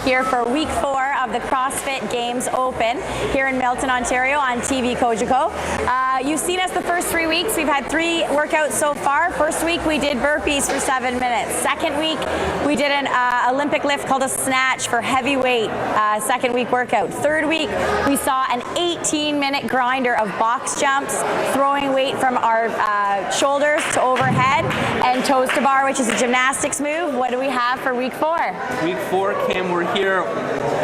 here for week 4 of the CrossFit Games Open here in Milton, Ontario on TV Cogeco. You've seen us the first 3 weeks. We've had 3 workouts so far. First week we did burpees for 7 minutes. Second week we did an Olympic lift called a snatch for heavyweight, second week workout. Third week we saw an 18-minute grinder of box jumps, throwing weight from our shoulders to overhead, and toes to bar, which is a gymnastics move. What do we have for week 4? Week 4, Kim, we're here.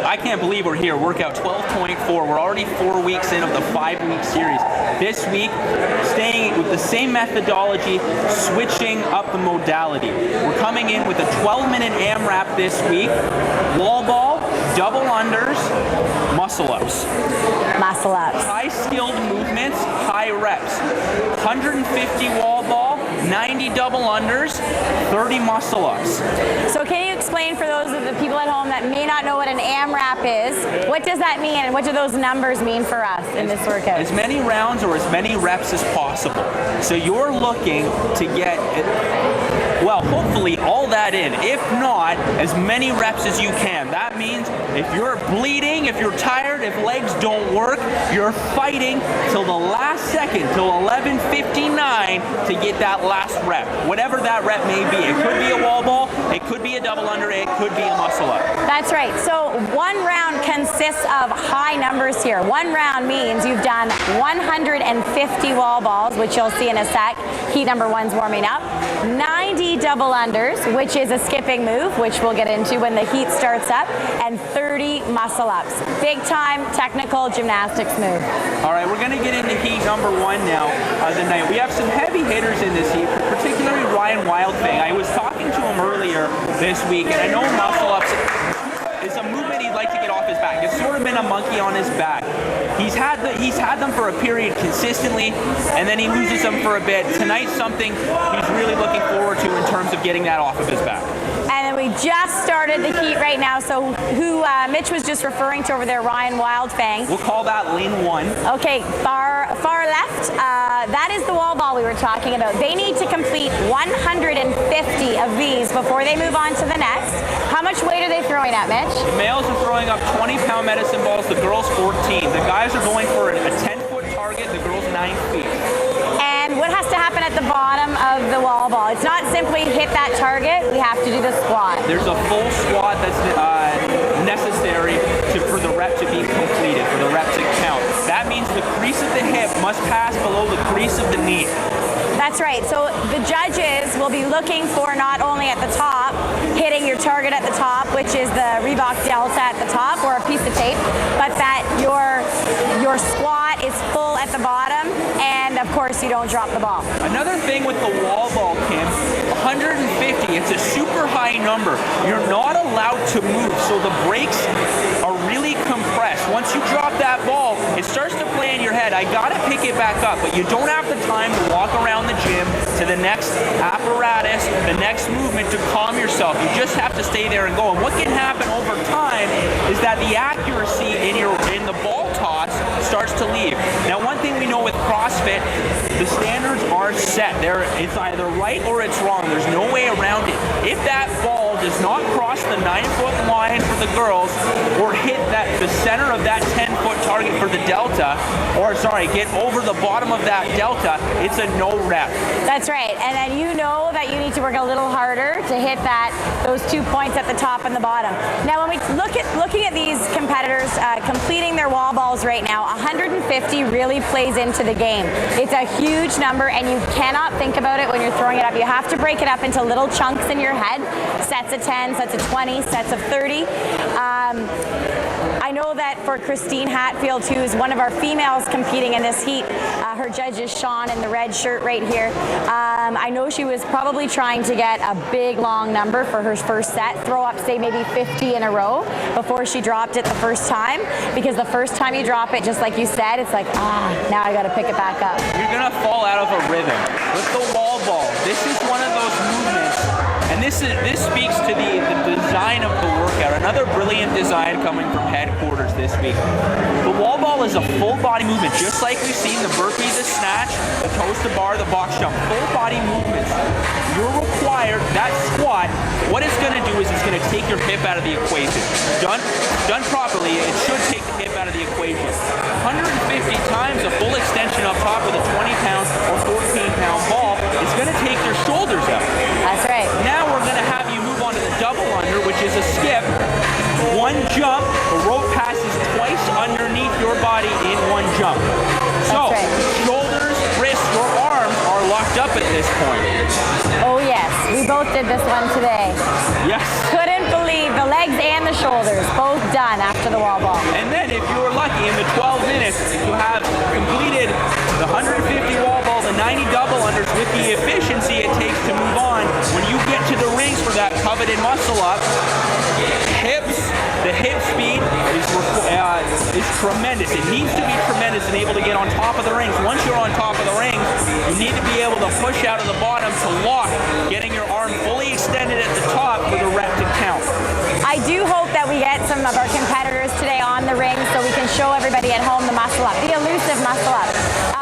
I can't believe we're here. Workout 12.4. We're already 4 weeks in of the 5-week series. This week, staying with the same methodology, switching up the modality. We're coming in with a 12-minute AMRAP this week. Wall ball, double unders, muscle ups. Muscle ups. High skilled movements, high reps. 150 wall ball, 90 double unders, 30 muscle ups. So can you explain for those of the people at home that may not know what an AMRAP is, what does that mean and what do those numbers mean for us in this workout? As many rounds or as many reps as possible. So you're looking to get, well, hopefully all that in. If not, as many reps as you can. That means if you're bleeding, if you're tired, if legs don't work, you're fighting till the last second, till 11:59 to get that last rep. Whatever that rep may be. It could be a wall ball, it could be a double under, it could be a muscle up. That's right. So one round consists of high numbers here. One round means you've done 150 wall balls, which you'll see in a sec. Heat number 1's warming up. 90 double unders, which is a skipping move, which we'll get into when the heat starts up, and 30 muscle ups. Big time technical gymnastics move. All right, we're going to get into heat number 1 now of the night. We have some heavy hitters in this heat, particularly Ryan Wildfang. I was talking to him earlier this week, and I know muscle ups is a movement he'd like to get off his back. It's sort of been a monkey on his back. He's had them for a period consistently, and then he loses them for a bit. Tonight's something he's really looking forward to in terms of getting that off of his back. And then we just started the heat right now, so who Mitch was just referring to over there, Ryan Wildfang. We'll call that lane 1. Okay, far left, that is the wall ball we were talking about. They need to complete 150 of these before they move on to the next. How much weight are they throwing at, Mitch? The males are throwing up 20-pound medicine balls, the girls 14. The guys are going for a 10-foot target, the girls 9 feet. And what has to happen at the bottom of the wall ball? It's not simply hit that target, we have to do the squat. There's a full squat that's necessary for the rep to be completed, for the rep to count. That means the crease of the hip must pass below the crease of the knee. That's right. So the judges will be looking for not only at the top, hitting your target at the top, which is the Reebok Delta at the top or a piece of tape, but that your squat is full at the bottom, and of course you don't drop the ball. Another thing with the wall ball, Kim, 150, it's a super high number. You're not allowed to move, so the brakes are really compressed. Once you drop that ball, it starts to play in your head. I gotta pick it back up, but you don't have the time to walk around the gym to the next apparatus, the next movement to calm yourself. You just have to stay there and go. And what can happen over time is that the accuracy in the ball toss starts to leave. Now, one thing we know with CrossFit, the standards are set. It's either right or it's wrong. There's no way around it. If that ball does not cross the 9-foot line for the girls or hit the center of that 10-foot target for the delta, get over the bottom of that delta, it's a no rep. That's right. And then you know that you need to work a little harder to hit those 2 points at the top and the bottom. Now, when we looking at these competitors completing their wall balls right now, 150 really plays into the game. It's a huge number, and you cannot think about it when you're throwing it up. You have to break it up into little chunks in your head. Sets of 10, sets of 20, sets of 30. I know that for Christine Hatfield, who is one of our females competing in this heat, her judge is Sean in the red shirt right here. I know she was probably trying to get a big long number for her first set, throw up say maybe 50 in a row before she dropped it the first time, because the first time you drop it, just like you said, it's like, now I gotta pick it back up. You're gonna fall out of a rhythm. With the wall ball, this is one of those movements, and And this speaks to the design of the workout. Another brilliant design coming from headquarters this week. The wall ball is a full body movement, just like we've seen the burpee, the snatch, the toes to bar, the box jump. Full body movements. You're required, that squat, what it's going to do is it's going to take your hip out of the equation. Done properly, it should take the hip out of the equation. 150 times a full extension up top with a 20-pound or 14-pound ball is going to take your shoulders out. That's right. Now we're going to have you move on to the double under, which is a skip. One jump, the rope passes twice underneath your body in one jump. So, right. Shoulders, wrists, your arms are locked up at this point. Oh yes, we both did this one today. Yes. Couldn't believe the legs and the shoulders both done after the wall ball. And then if you were lucky, in the 12 minutes, you have completed the 150 wall balls and 90 double unders with the efficiency it takes to move on. When you get to the rings for that coveted muscle up, the hip speed is tremendous. It needs to be tremendous and able to get on top of the rings. Once you're on top of the rings, you need to be able to push out of the bottom to lock, getting your arm fully extended at the top for the rep to count. I do hope that we get some of our competitors today on the ring so we can show everybody at home the muscle up, the elusive muscle up.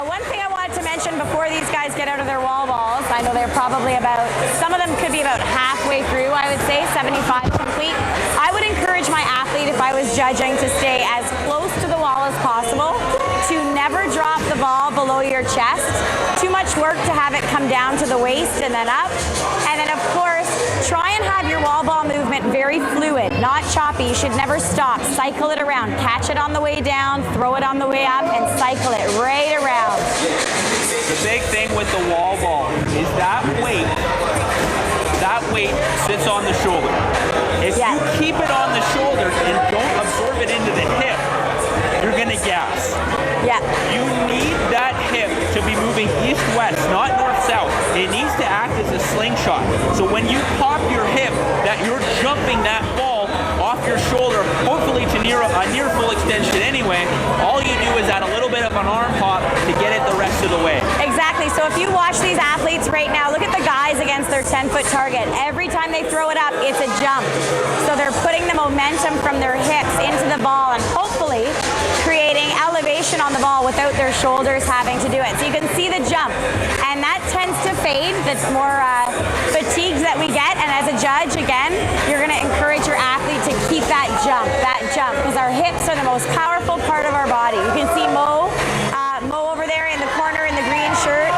One thing I wanted to mention before these guys get out of their wall balls, I know they're probably some of them could be about halfway through, I would say, 75 complete. I would encourage my athlete, if I was judging, to stay as close to the wall as possible, to never drop the ball below your chest. Too much work to have it come down to the waist and then up. And then, of course, try and have your wall ball movement very fluid, not choppy. You should never stop. Cycle it around. Catch it on the way down, throw it on the way up, and cycle it right around. The big thing with the wall ball is that weight sits on the shoulder. If you keep it on the shoulder and don't absorb it into the hip, you're going to gas. Yeah. You need that hip to be moving east-west, not north-south. It needs to act as a slingshot. So when you pop your hip, that you're jumping that ball off your shoulder, hopefully to near full extension anyway. All you do is add a little bit of an arm pop to get it the rest of the way. Exactly. So if you watch these athletes right now, look at the guys against their 10-foot target. Every time they throw it up, it's a jump. So they're putting the momentum from their hips into the ball and hopefully creating elevation on the ball without their shoulders having to do it. So you can see the jump. And that tends to fade, the more fatigues that we get. And as a judge, again, you're going to encourage your athlete to keep that jump, because our hips are the most powerful part of our body. You can see Mo over there in the corner in the green shirt.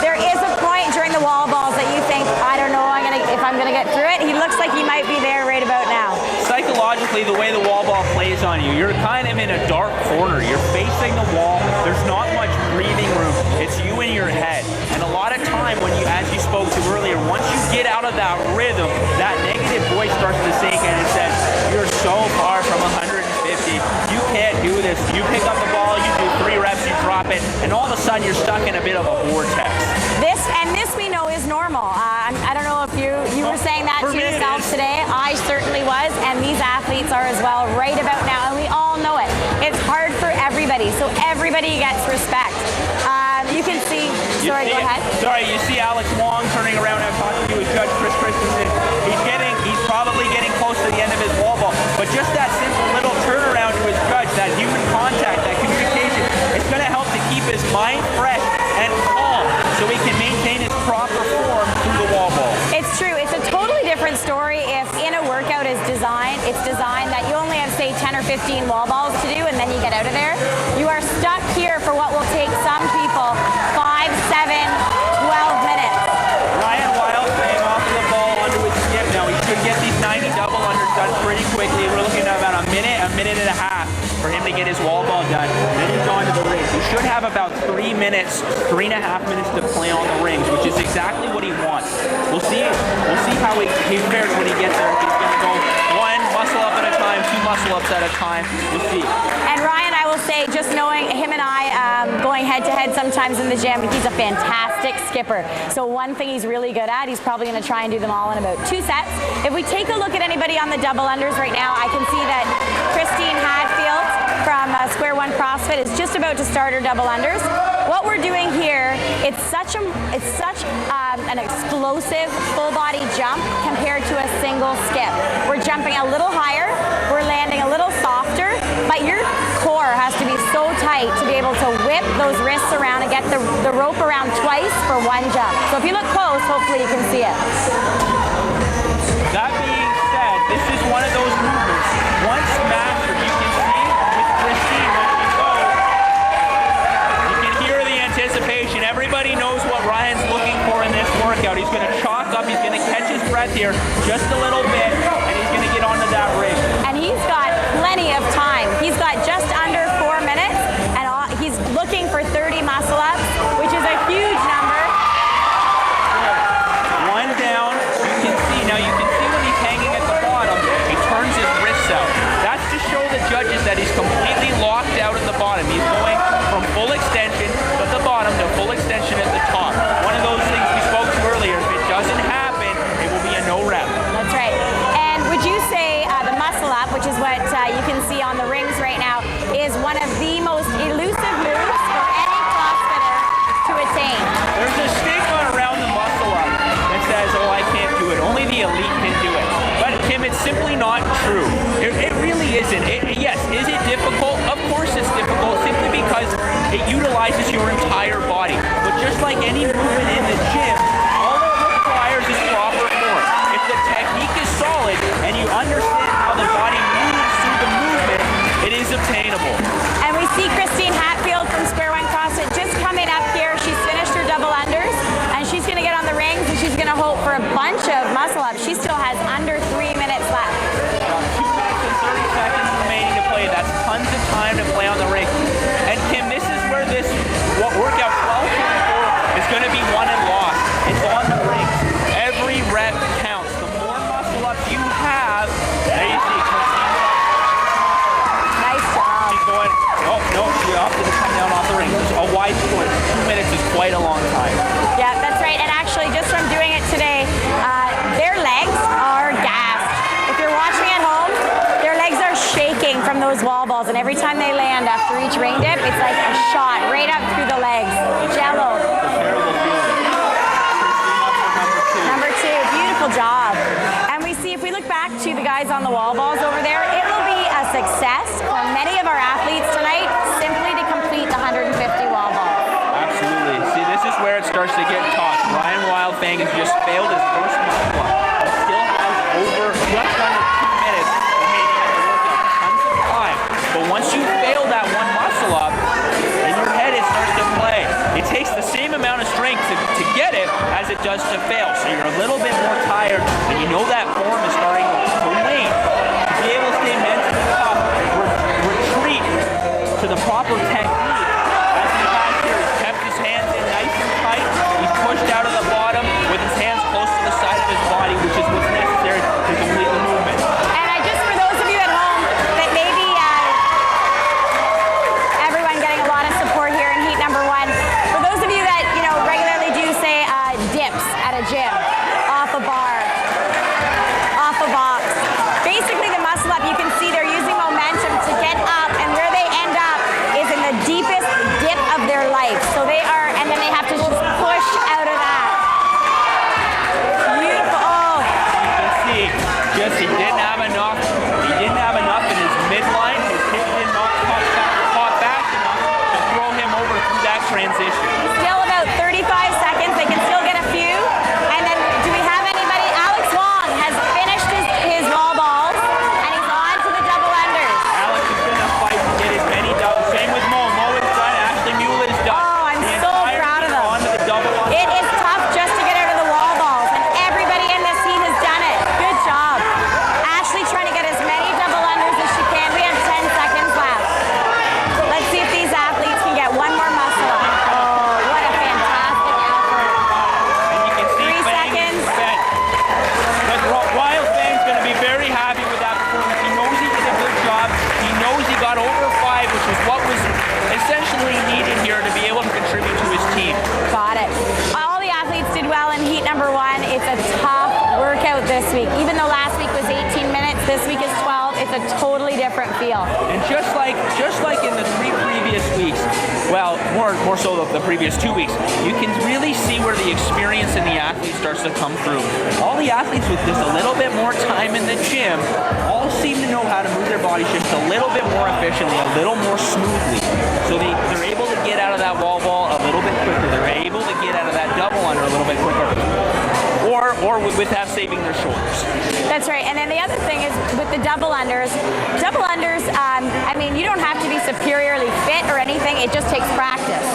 There is a point during the wall balls that you think, I don't know if I'm going to get through it. He looks like he might be there right about now. Psychologically, the way the wall ball plays on you, you're kind of in a dark corner. You're facing the wall. There's not much breathing room. It's you in your head. And a lot of time when you, as you spoke to earlier, once you get out of that rhythm, that negative voice starts to sink in and says, you're so far from 150. You can't do this. You pick up the ball, you do 3 reps, you drop it, and all of a sudden you're stuck in a bit of a vortex. This we know is normal. I don't know if you were saying that to yourself today. I certainly was, and these athletes are as well right about now, and we all know it. It's hard for everybody, so everybody gets respect. You can see, go ahead. Sorry, you see Alex Wong turning around and talking to his judge, Chris Christensen. He's probably getting close to the end of his wall ball, but just that simple little turnaround to his judge, that human contact, that communication, it's going to help to keep his mind fresh and calm so he can maintain his proper form through the wall ball. It's true. It's a totally different story if in a workout it's designed that you only have, say, 10 or 15 wall balls to do and then you get out of there. You are stuck here for what will take some people 5, 7, 12 minutes. Ryan Wild staying off of the ball onto his skip now. He should get these 90 double unders done pretty quickly. We're looking at about a minute and a half for him to get his wall ball done. Then he's on to the rings. He should have about 3 minutes, 3.5 minutes to play on the rings, which is exactly what he wants. We'll see how he fares when he gets there. He's going to go 1 muscle up at a time, 2 muscle ups at a time. We'll see. And Ryan, I will say, just knowing him and I going head to head sometimes in the gym, he's a fantastic skipper. So one thing he's really good at, he's probably going to try and do them all in about 2 sets. If we take a look at anybody on the double unders right now, I can see that Christine Hadfield from Square One One CrossFit is just about to start her double unders. What we're doing here, it's such an explosive full body jump compared to a single skip. We're jumping a little higher, we're landing a little softer, but your core has to be so tight to be able to whip those wrists around and get the rope around twice for one jump. So if you look close, hopefully you can see it. That being said, this is one of those movements. Once mastered, you can see with Christine when we go, you can hear the anticipation. Everybody knows what Ryan's looking for in this workout. He's going to chalk up, he's going to catch his breath here just a little bit, and he's going to get onto that rig. And he's got plenty of time. He's got just under 4 minutes, and he's looking for 30 muscle ups, which is a huge number. One down, you can see, now you can see when he's hanging at the bottom, he turns his wrists out. That's to show the judges that he's completely locked out at the bottom. He's going from full extension at the bottom to full extension at the top. One of those things we spoke to earlier, if it doesn't happen, it will be a no rep. That's right. And would you say the muscle up, which is what you can see on the rings right now, is one of the most elusive moves for any CrossFitter to attain? There's a stigma around the muscle up that says, oh, I can't do it. Only the elite can do it. But Kim, it's simply not true. It really isn't. Yes, is it difficult? Of course it's difficult, simply because it utilizes your entire body. But just like any movement in the gym, all it requires is proper form. If the technique is solid and you understand how the body moves through the movement, it is obtainable. And we see Christine Hatfield from Square One CrossFit just coming up here. She's finished her double unders, and she's going to get on the rings, and she's going to hope for a bunch of muscle ups. She still has under 3 minutes left. 2 minutes and 30 seconds remaining to play. That's tons of time to play on the ring. And Kim, this is where this workout 12.4 is going to be won and lost. It's on the ring. Every rep counts. The more muscle ups you have, there you see Christine. Nice job. She's going, no, she opted to come down off the ring. A wide score. 2 minutes is quite a long time. Yeah, that's right. And actually, just from doing it today, their legs are gassed. If you're watching at home, their legs are shaking from those wall balls, and every time they land after each ring dip, it's like a shot right up through the legs. Jello. It's a terrible feeling. Number two, beautiful job. And we see, if we look back to the guys on the wall balls over there, it will be a success for many of our athletes tonight simply to complete the 150 wall balls. Absolutely. See, this is where it starts to get tough. Ryan Wildfang has just failed his first muscle up. He still has over just under 2 minutes remaining in the workout. Tons of time. But once you fail that one muscle up, in your head it starts to play. It takes the same amount of strength to get it as it does to fail. So you're a little bit more tired, and you know that form is starting to wane. To be able to stay mentally tough, retreat to the proper technique. As he has here, he's kept his hands in nice and tight. He's pushed out of the bottom with his hands close to the side of his body, which is what's necessary to complete the movement. And just for those of you at home that maybe everyone getting a lot of support here in heat number one, for those of you that regularly do say dips at a gym, off a bar, off a box, basically the muscle up, you can see they're using momentum to get up, and where they end up is in the deepest well, more so the previous 2 weeks, you can really see where the experience in the athlete starts to come through. All the athletes with just a little bit more time in the gym all seem to know how to move their body just a little bit more efficiently, a little more smoothly. So they're able to get out of that wall ball a little bit quicker. They're able to get out of that double under a little bit quicker. Or without saving their shoulders. That's right. And then the other thing is with the double unders, I mean, you don't have to be superiorly fit or anything. It just takes practice.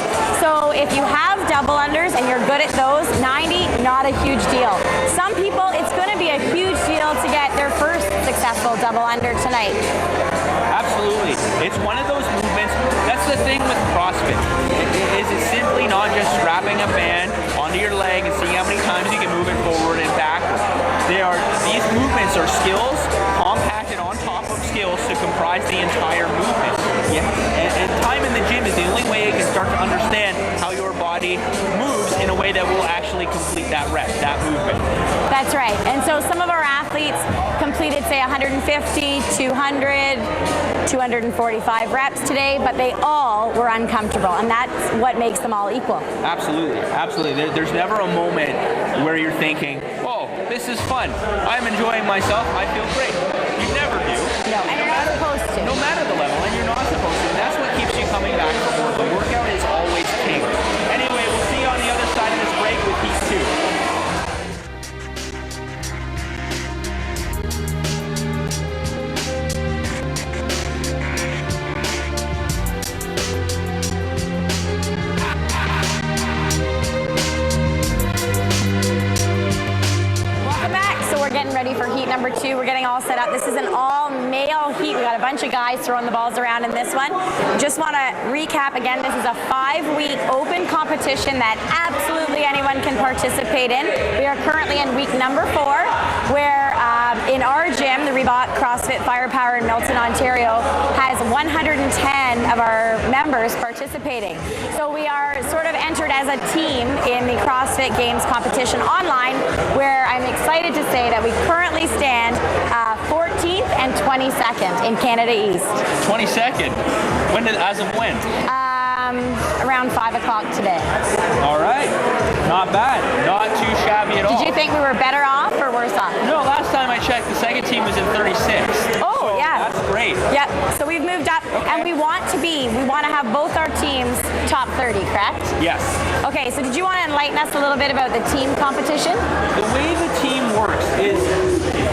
So if you have double unders and you're good at those, 90, not a huge deal. Some people, it's going to be a huge deal to get their first successful double under tonight. Absolutely. It's one of those movements. That's the thing with CrossFit. It's simply not just strapping a band onto your leg and seeing how many times you can move it forward and backward. These movements are skills compacted on top of skills to comprise the entire movement. Yeah. And time in the gym is the only way you can start to understand how your body moves in a way that will actually complete that rep, that movement. That's right. And so some of our athletes completed, say, 150, 200, 245 reps today, but they all were uncomfortable, and that's what makes them all equal. Absolutely, absolutely. There's never a moment where you're thinking, oh, this is fun. I'm enjoying myself. I feel great. You never do. No, and you're not supposed to. No matter the level, and you're not supposed to. And that's what keeps you coming back for more. The workout is always king. Anyway, we'll see you on the other side of this break with Heat 2. Ready for heat number 2. We're getting all set up. This is an all-male heat. We got a bunch of guys throwing the balls around in this one. Just want to recap again, this is a 5-week open competition that absolutely anyone can participate in. We are currently in week number 4, where in our gym, the Reebok Crossfit Firepower in Milton, Ontario, has 110 of our members participating. So we are sort of entered as a team in the CrossFit Games competition online, where I'm excited to say that we currently stand 14th and 22nd in Canada East. 22nd? As of when? Around 5 o'clock today. All right. Not bad. Not too shabby at all. Did you think we were better off or worse off? No, last time I checked, the second team was in 36. Oh, so yeah. That's great. Yep. So we've moved up, and we want to have both our teams top 30, correct? Yes. Okay, so did you want to enlighten us a little bit about the team competition? The way the team works is,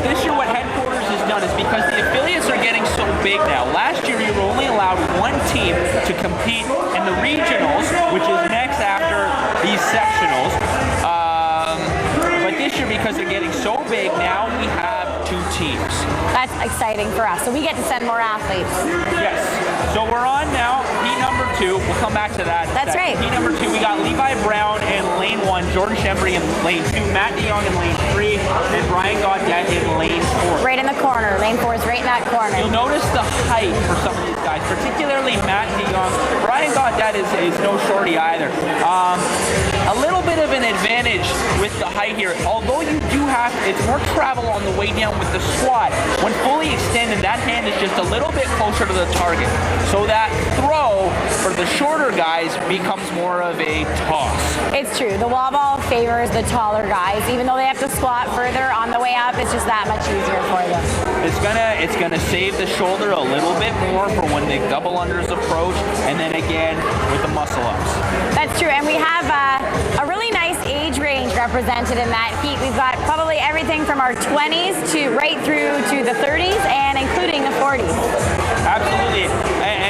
this year what headquarters has done is because the affiliates are getting so big now. Last year you were only allowed one team to compete in the regionals, which is next after these sectionals. But this year, because they're getting so big, now we have 2 teams. That's exciting for us. So we get to send more athletes. Yes. So we're on now, heat number 2. We'll come back to that. That's right. Heat number 2, we got Levi Brown in lane 1, Jordan Shembry in lane 2, Matt DeYoung in lane 3, and Brian Gaudette in lane 4. Right in the corner. Lane 4 is right in that corner. You'll notice the height for some of these guys, particularly Matt DeYoung. Brian Gaudette is no shorty either. A little bit of an advantage with the height here, although you do have, it's more travel on the way down with the squat. When fully extended, that hand is just a little bit closer to the target. So that throw for the shorter guys becomes more of a toss. It's true. The wall ball favors the taller guys. Even though they have to squat further on the way up, it's just that much easier for them. It's gonna save the shoulder a little bit more for when the double unders approach, and then again with the muscle ups. That's true, and we have a really nice age range represented in that heat. We've got probably everything from our 20s to right through to the 30s and including the 40s. Absolutely,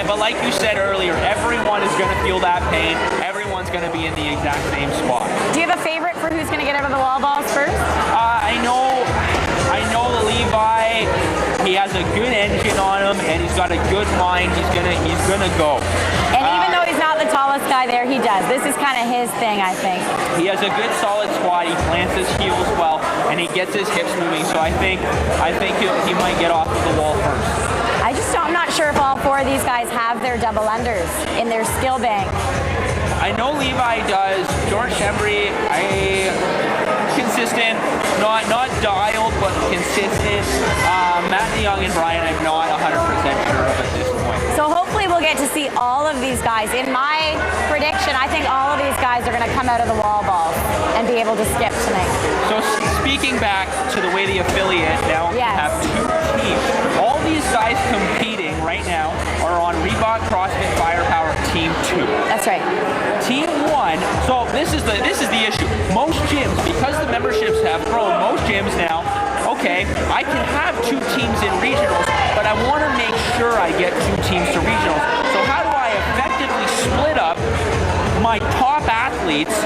but like you said earlier, everyone is going to feel that pain. Everyone's going to be in the exact same spot. Do you have a favorite for who's going to get out of the wall balls first? I know Levi. He has a good engine on him, and he's got a good mind. He's gonna go. And even though he's not the tallest guy there, he does. This is kind of his thing, I think. He has a good solid squat. He plants his heels well, and he gets his hips moving. So I think he might get off of the wall first. I'm not sure if all 4 of these guys have their double unders in their skill bank. I know Levi does. George Shembry, I can consistent, not dialed, but consistent. Matt DeYoung and Brian, I'm not 100% sure of at this point. So hopefully we'll get to see all of these guys. In my prediction, I think all of these guys are going to come out of the wall ball and be able to skip tonight. So speaking back to the way the affiliate now have two teams. All these guys competing right now are on Reebok CrossFit Firepower Team 2. That's right. Team 1, so this is the issue. Most gyms, because the memberships have grown, most gyms now, okay, I can have two teams in regionals, but I want to make sure I get two teams to regionals. So how do I effectively split up my top athletes,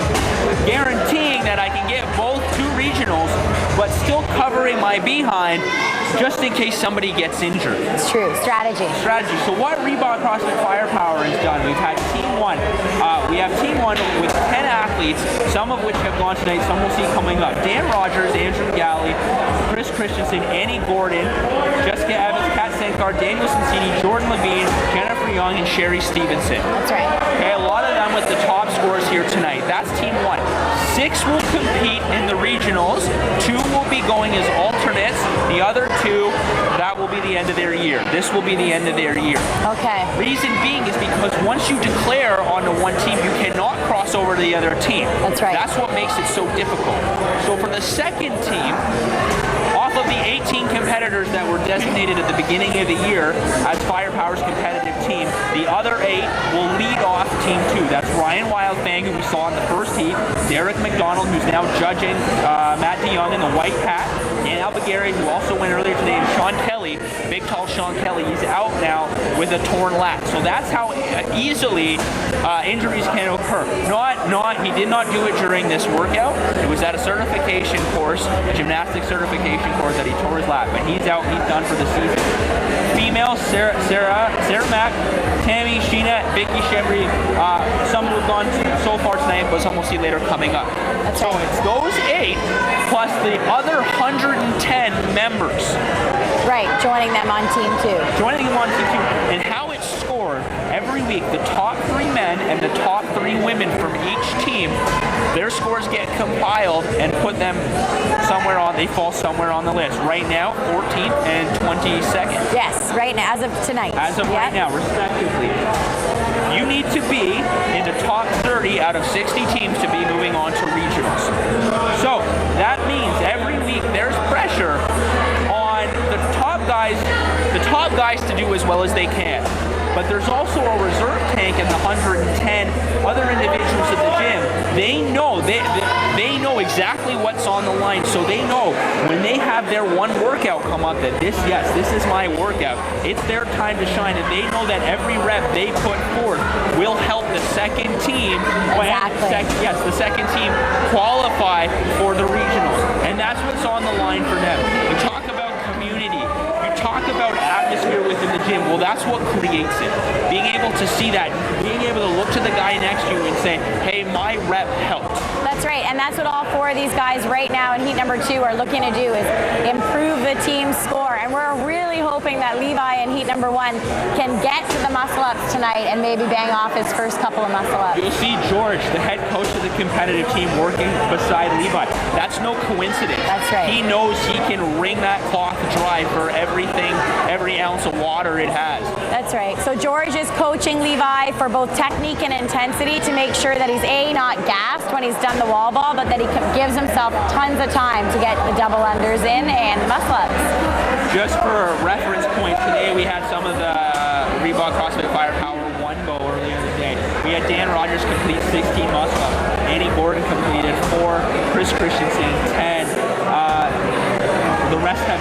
guaranteeing that I can get both two regionals, but still covering my behind just in case somebody gets injured? It's true. Strategy. So what Reebok CrossFit Firepower has done, we've had Team 1. We have Team 1 with 10 athletes, some of which have gone tonight, some we'll see coming up. Dan Rogers, Andrew Galley, Chris Christensen, Annie Gordon, Jessica Evans, Kat Sankar, Daniel Cincini, Jordan Levine, Jennifer Young, and Sherry Stevenson. That's right. Okay, a lot of them with the top scores here tonight. That's Team 1. 6 will compete in the regionals. 2 will be going as alternates. The other 2, that will be the end of their year. This will be the end of their year. Okay. Reason being is because once you declare on the one team, you cannot cross over to the other team. That's right. That's what makes it so difficult. So for the second team, off of the 18 competitors that were designated at the beginning of the year as Firepower's competitive team, the other 8 will lead off Team 2. That's Ryan Wildfang, who we saw in the first heat, Derek McDonald, who's now judging Matt DeYoung in the white hat, and Albagari, who also went earlier today, and Sean Kelly, big tall Sean Kelly. He's out now with a torn lat. So that's how easily injuries can occur. He did not do it during this workout. It was at a certification course, a gymnastics certification course, that he tore his lat, but he's out, he's done for the season. Female, Sarah Mack, Tammy, Sheena, Vicky Shebri, some who have gone so far tonight, but some we'll see later coming up. That's so right. it's those 8 plus the other 110 members. Right, joining them on Team 2. Joining them on Team 2. And how it's scored every week, the top 3 men and the top 3 women from each team, their scores get compiled and put them somewhere on, they fall somewhere on the list. Right now, 14th and 22nd. Yes, right now, as of tonight. As of right now, respectively. You need to be in the top 30 out of 60 teams to be moving on to regionals. So that means every week there's pressure on the top guys to do as well as they can. But there's also a reserve tank in the 110 other individuals at the gym. They know exactly what's on the line, so they know when they have their one workout come up that this is my workout. It's their time to shine, and they know that every rep they put forth will help the second team. Exactly. The second team qualify for the regionals, and that's what's on the line for them. You talk about community. Talk about atmosphere within the gym. Well, that's what creates it. Being able to see that, being able to look to the guy next to you and say, hey, my rep helped. That's right, and that's what all 4 of these guys right now in heat number 2 are looking to do, is improve the team score. And we're really hoping that Levi in heat number 1 can get to the muscle-ups tonight and maybe bang off his first couple of muscle-ups. You'll see George, the head coach of the competitive team, working beside Levi. That's no coincidence. That's right. He knows he can wring that cloth dry for every ounce of water it has. That's right. So George is coaching Levi for both technique and intensity to make sure that he's not gassed when he's done the wall ball, but that he gives himself tons of time to get the double unders in and muscle ups. Just for a reference point, today we had some of the Reebok CrossFit Firepower 1 go earlier in the day. We had Dan Rogers complete 16 muscle ups. Annie Gordon completed 4. Chris Christensen 10. The rest have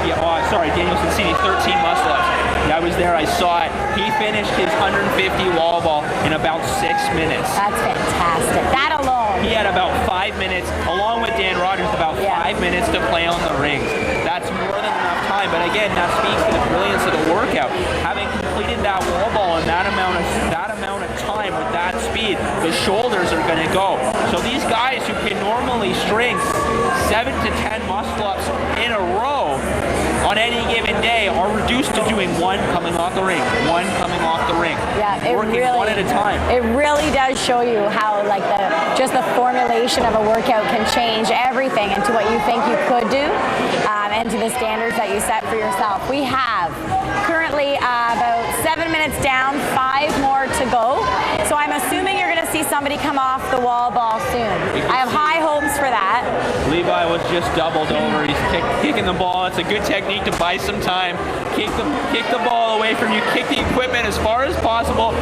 Daniel Cincini 13 muscle ups. I was there, I saw it. He finished his 150 wall ball in about 6 minutes. That's fantastic. That alone. He had about 5 minutes, along with Dan Rogers, about 5 minutes to play on the rings. That's more than enough time. But again, that speaks to the brilliance of the workout. Having completed that wall ball in that amount of time with that speed, the shoulders are going to go. So these guys who can normally string 7 to 10 muscle ups in a row on any given day are reduced to doing one coming off the ring, one coming off the ring. Yeah, working one at a time. It really does show you how like just the formulation of a workout can change everything into what you think you could do and to the standards that you set for yourself. We have currently about 7 minutes down, 5 more to go. So I'm assuming you're going to see somebody come off the wall ball soon. I have high hopes for that. Levi was just doubled over. He's kicking the ball. It's a good technique to buy some time. Kick the ball away from you. Kick the equipment as far as possible.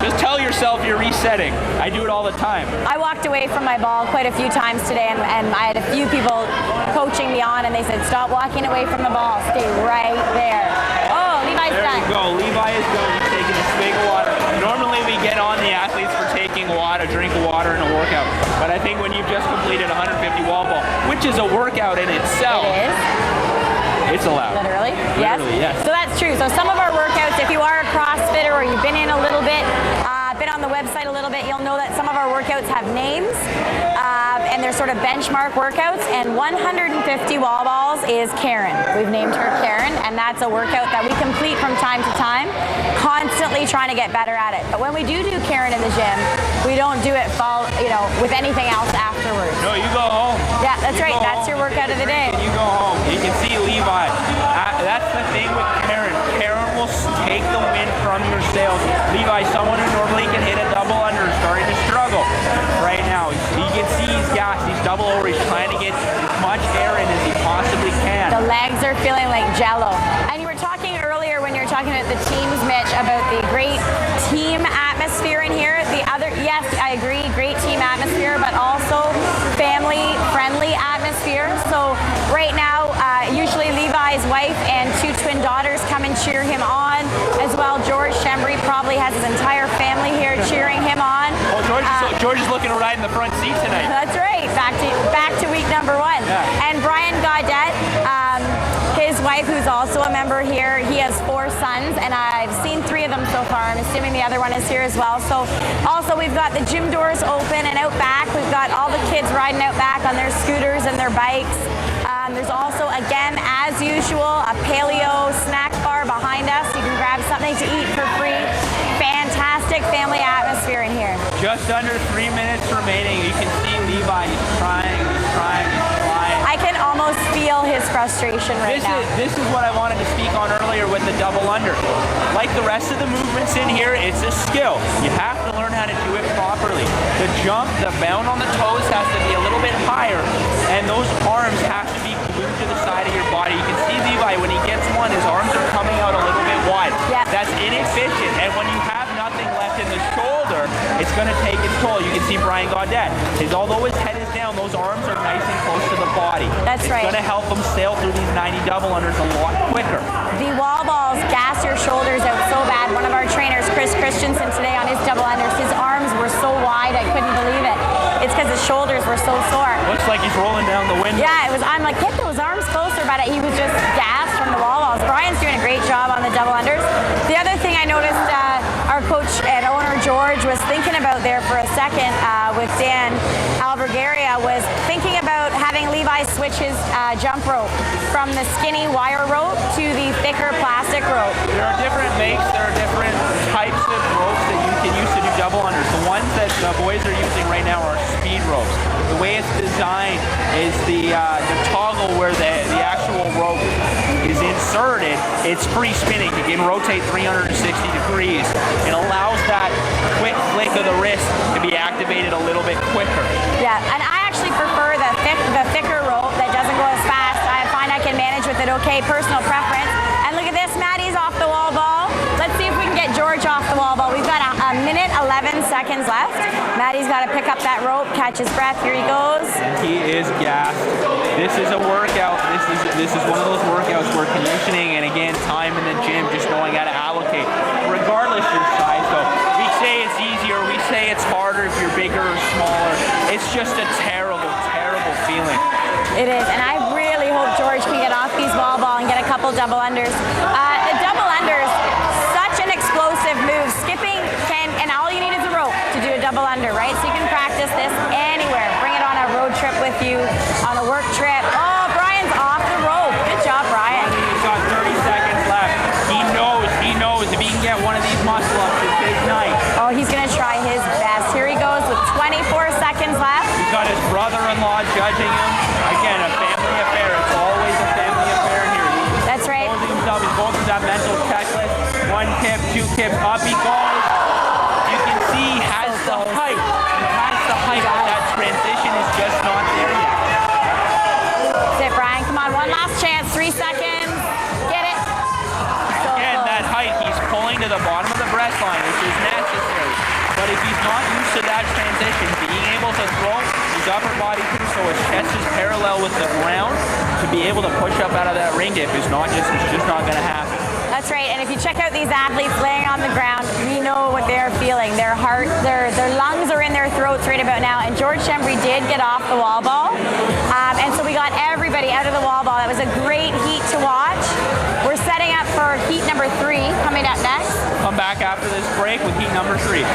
Just tell yourself you're resetting. I do it all the time. I walked away from my ball quite a few times today, and I had a few people coaching me on, and they said, stop walking away from the ball. Stay right there. Oh, Levi's done. There you go. Levi is done. He's taking a swig of water. Normally we get on the athletes for taking a drink of water in a workout. But I think when you've just completed 150 wall ball, which is a workout in itself. It is. It's allowed. Literally? Yes. Yes. So that's true. So some of our workouts, if you are a CrossFitter or you've been in a little bit, been on the website a little bit, you'll know that some of our workouts have names and they're sort of benchmark workouts, and 150 wall balls is Karen. We've named her Karen, and that's a workout that we complete from time to time, constantly trying to get better at it. But when we do Karen in the gym, we don't do it with anything else afterwards. No, you go home. Yeah, that's right. That's your workout of the day. You go home. You can see Levi. That's the thing with Karen. Karen will take the win from your sails. Levi, someone who normally can hit a double under, is starting to struggle right now. You can see he's gassed. He's double over. He's trying to get as much air in as he possibly can. The legs are feeling like jello. And you were talking earlier when you were talking about the teams, Mitch, about the great team atmosphere in here. Yes, I agree, great team atmosphere, but also family-friendly atmosphere. So right now, usually Levi's wife and 2 twin daughters come and cheer him on. As well, George Shembry probably has his entire family here cheering him on. Oh, George is looking to ride in the front seat tonight. That's right. Back to week number 1. Yeah. And Brian Gaudette, his wife, who's also a member here, he has 4 sons, and I've seen 3 of them so far. I'm assuming the other one is here as well. So also we've got the gym doors open, and out back we've got all the kids riding out back on their scooters and their bikes. There's also, again, as usual, a paleo snack bar behind us. You can grab something to eat for free. Fantastic family atmosphere in here. Just under 3 minutes remaining. You can see Levi. He's trying. I can almost feel his frustration right now. This is what I wanted to speak on earlier with the double under. Like the rest of the movements in here, it's a skill. You have to learn how to do it properly. The jump, the bound on the toes has to be a little bit higher, and those arms have to be glued to the side of your body. You can see Levi, when he gets one, his arms are coming out a little bit wide. Yep. That's inefficient, and when you have nothing left in the shoulder, it's going to take its toll. You can see Brian Gaudette. Although his head is down, those arms are nice and close to the body. That's right. It's going to help him sail through these 90 double unders a lot quicker. The wall balls gas your shoulders out so bad. One of our trainers, Chris Christensen, today on his double unders, his arms were so wide I couldn't believe it. It's because his shoulders were so sore. Looks like he's rolling down the window. Yeah, I'm like, get those arms closer, but he was just gassed from the wall balls. Brian's doing a great job on the double unders. The other thing I noticed our coach and owner George was thinking about there for a second with Dan Albergaria was thinking about having Levi switch his jump rope from the skinny wire rope to the thicker plastic rope. There are different makes, there are different types of ropes that you can use to do double unders. The ones that the boys are using right now are speed ropes. The way it's designed is the toggle where the actual rope is inserted. It's free spinning. You can rotate 360 degrees. It allows that quick flick of the wrist to be activated a little bit quicker. Yeah, and I actually prefer the thicker rope that doesn't go as fast. I find I can manage with it okay, personal preference. And look at this, Maddie's off the wall ball. Let's see if we can get George off the wall ball. We've got a minute, 11 seconds left. Maddie's got to pick up that rope, catch his breath. Here he goes. He is gassed. This is a workout. This is one of those workouts where conditioning and, again, time in the gym, just knowing how to allocate, regardless your size, though. We say it's easier. We say it's harder if you're bigger or smaller. It's just a terrible, terrible feeling. It is, and I really hope George can get off these wall ball and get a couple double unders. The double unders, such an explosive move. Skipping and all you need is a rope to do a double under, right? So you can practice this anywhere. Bring it on a road trip with you, on a work trip. Oh, Brian's off the rope. Good job, Brian. He's got got his brother-in-law judging him. Again, a family affair. It's always a family affair here. That's right. He's going through that mental checklist. 1 kip, 2 kips, up he goes. You can see he has the height. He has the height, but that transition is just not there yet. That's it, Brian. Come on, one last chance. 3 seconds. Get it. Again, that height, he's pulling to the bottom of the breast line, which is necessary. But if he's not used to that transition, being able to throw his upper body through so his chest is parallel with the ground, to be able to push up out of that ring dip is just not going to happen. That's right, and if you check out these athletes laying on the ground, we know what they're feeling. Their heart, their lungs are in their throats right about now, and George Chembry did get off the wall ball. And so we got everybody out of the wall ball. That was a great heat to watch. We're setting up for heat number 3 coming up next. Come back after this break with heat number 3.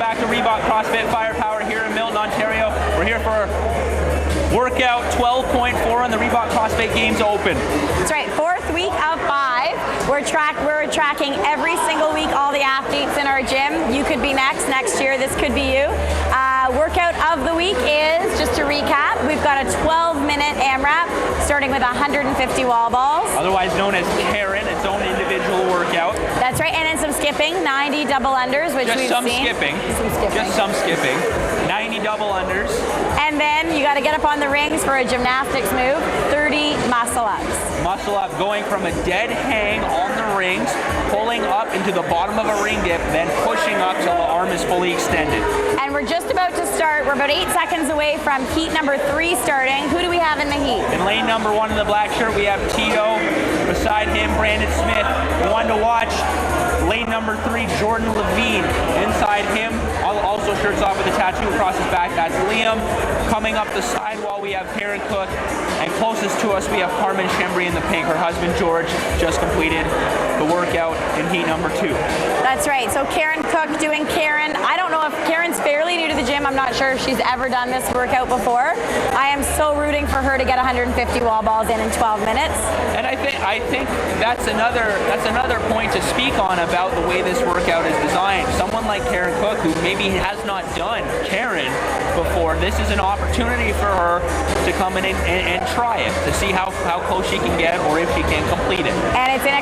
Back to Crossfit Firepower here in Milton, Ontario. We're here for workout 12.4 on the Reebok CrossFit Games Open. That's right, 4th week of 5. We're tracking every single week all the athletes in our gym. You could be next year, this could be you. Workout of the week is, just to recap, we've got a 12-minute AMRAP starting with 150 wall balls. Otherwise known as Karen, its own individual workout. That's right, and then some skipping, 90 double unders, which we've seen. Just some skipping. 90 double unders. And then you got to get up on the rings for a gymnastics move, 30 muscle ups. Muscle up, going from a dead hang on the rings, pulling up into the bottom of a ring dip, then pushing up till the arm is fully extended. And we're just about to start. We're about 8 seconds away from heat number 3 starting. Who do we have in the heat? In lane number 1 in the black shirt, we have Tito. Beside him, Brandon Smith. The one to watch, lane number 3, Jordan Levine. Inside him, also shirts off with a tattoo across his back, that's Liam. Coming up the sidewall, we have Karen Cook. And closest to us, we have Carmen Chembry in the pink. Her husband, George, just completed the workout in heat number 2. That's right. So Karen Cook doing Karen. I don't know if Karen's fairly new to the gym. I'm not sure if she's ever done this workout before. I am so rooting for her to get 150 wall balls in 12 minutes. And I think that's another point to speak on about the way this workout is designed. Someone like Karen Cook, who maybe has not done Karen before, this is an opportunity for her to come in and try it, to see how close she can get or if she can complete it. And it's in a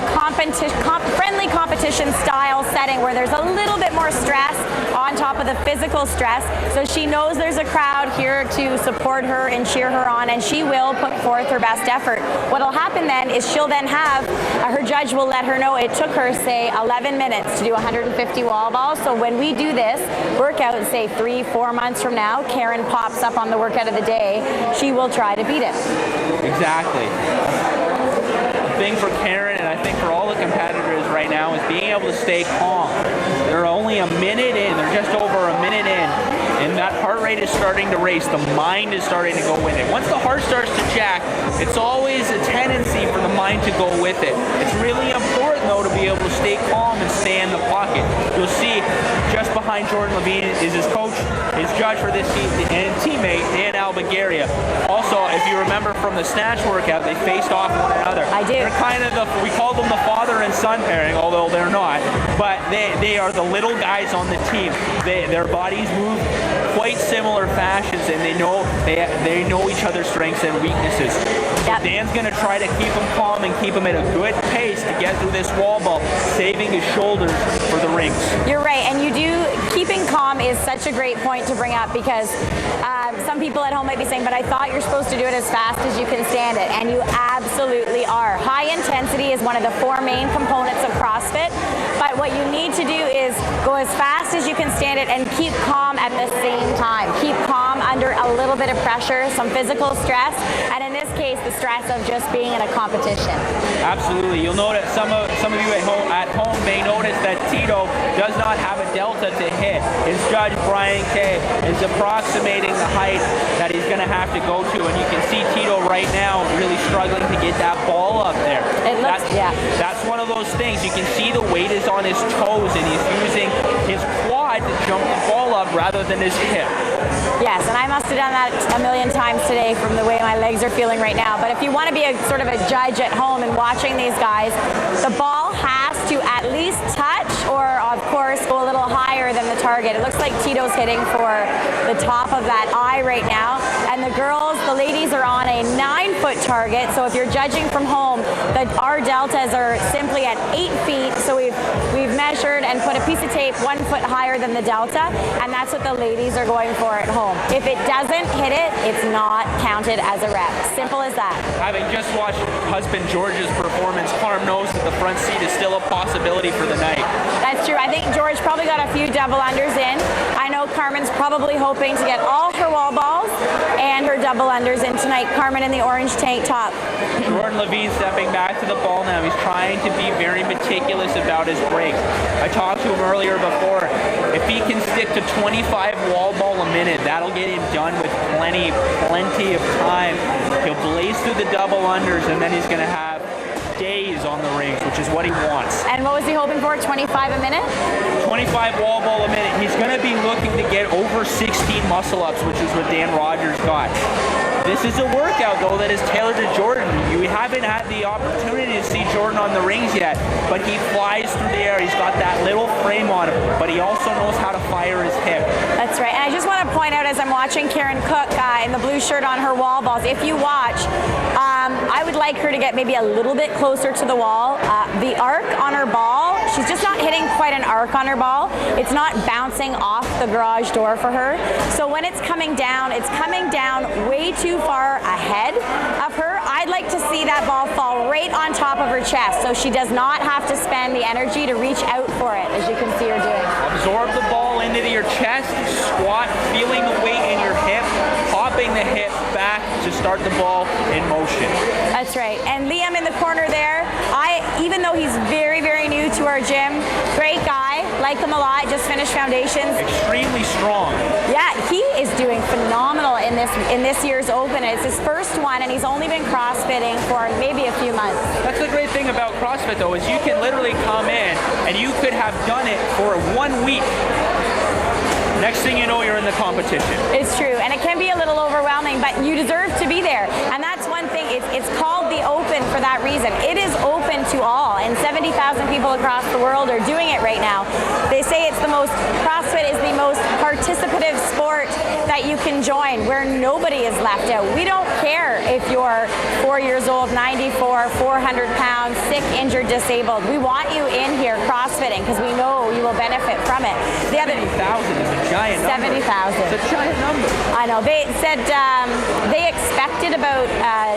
friendly competition style setting where there's a little bit more stress on top of the physical stress. So she knows there's a crowd here to support her and cheer her on, and she will put forth her best effort. What'll happen then is she'll then have, her judge will let her know it took her, say, 11 minutes to do 150 wall balls. So when we do this workout, say 3-4 months from now, Karen pops up on the workout of the day, she will try to beat it. Exactly. The thing for Karen, and I think for all the competitors right now, is being able to stay calm. They're only a minute in, they're just over a minute in, and that heart rate is starting to race. The mind is starting to go with it. Once the heart starts to jack, it's always a tendency for the mind to go with it. It's really important, though, to be able to stay calm and stay in the pocket. You'll see just behind Jordan Levine is his coach, his judge for this and teammate, Dan Albagaria. Also, if you remember from the snatch workout, they faced off one another. I do. They're kind of we call them the father and son pairing, although they're not. But they are the little guys on the team. Their bodies move quite similar fashions, and they know each other's strengths and weaknesses. So Yep. Dan's going to try to keep him calm and keep him at a good pace to get through this wall ball, saving his shoulders for the rings. You're right, and keeping calm is such a great point to bring up, because some people at home might be saying, but I thought you're supposed to do it as fast as you can stand it, and you absolutely are. High intensity is one of the 4 main components of CrossFit, but what you need to do is go as fast as you can stand it and keep calm at the same time. Keep calm under a little bit of pressure, some physical stress, and in this case, the stress of just being in a competition. Absolutely. You'll notice some of you at home may notice that Tito does not have a delta to hit. His judge, Brian Kay, is approximating the height that he's going to have to go to, and you can see Tito right now really struggling to get that ball up there. That's one of those things. You can see the weight is on his toes, and he's using his quads tried to jump the ball up rather than his hip. Yes, and I must have done that a million times today from the way my legs are feeling right now. But if you want to be a sort of a judge at home and watching these guys, the ball has to at least touch or, of course, go a little higher than the target. It looks like Tito's hitting for the top of that eye right now. And the girls, the ladies are on a 9-foot target. So if you're judging from home, our deltas are simply at 8 feet. So we've measured and put a piece of tape 1 foot higher than the delta. And that's what the ladies are going for at home. If it doesn't hit it, it's not counted as a rep. Simple as that. Having just watched husband George's performance, Carm knows that the front seat is still a possibility for the night. That's true. I think George probably got a few double unders in. I know Carmen's probably hoping to get all her wall balls and her double unders in tonight. Carmen in the orange tank top. Jordan Levine stepping back to the ball now. He's trying to be very meticulous about his breaks. I talked to him earlier before. If he can stick to 25 wall ball a minute, that'll get him done with plenty of time. He'll blaze through the double unders, and then he's going to have days on the rings, which is what he wants. And what was he hoping for? 25 a minute? 25 wall ball a minute. He's going to be looking to get over 16 muscle ups, which is what Dan Rogers got. This is a workout, though, that is tailored to Jordan. You haven't had the opportunity to see Jordan on the rings yet, but he flies through the air. He's got that little frame on him, but he also knows how to fire his hip. That's right. And I just want to point out, as I'm watching Karen Cook in the blue shirt on her wall balls, if you watch, I would like her to get maybe a little bit closer to the wall. The arc on her ball, she's just not hitting quite an arc on her ball. It's not bouncing off the garage door for her. So when it's coming down way too far ahead of her. I'd like to see that ball fall right on top of her chest so she does not have to spend the energy to reach out for it, as you can see her doing. Absorb the ball into your chest, squat, feeling the weight in your hip, popping the hip back to start the ball in motion. That's right. And Liam in the corner there, even though he's very, very new to our gym, great guy, like him a lot, just finished foundations. Extremely strong. Yeah, he is doing phenomenal in this year's Open. It's his first one, and he's only been CrossFitting for maybe a few months. That's the great thing about CrossFit, though, is you can literally come in and you could have done it for 1 week. Next thing you know, you're in the competition. It's true, and it can be a little overwhelming, but you deserve to be there. And that's one thing, it's called the Open for that reason. It is open to all, and 70,000 people across the world are doing it right now. They say CrossFit is the most participative sport that you can join, where nobody is left out. We don't care if you're 4 years old, 94, 400 pounds, sick, injured, disabled. We want you in here CrossFitting because we know you will benefit from it. 70,000 is a giant number. 70,000. It's a giant number. I know. They said they expected about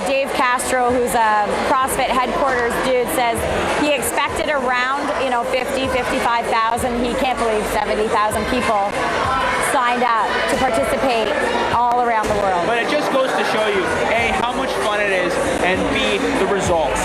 Dave Castro, who's a CrossFit headquarters dude, says he expected around 50, 55,000. He can't believe 70,000 people signed up to participate all around the world. But it just goes to show you, A, how much fun it is, and B, the results.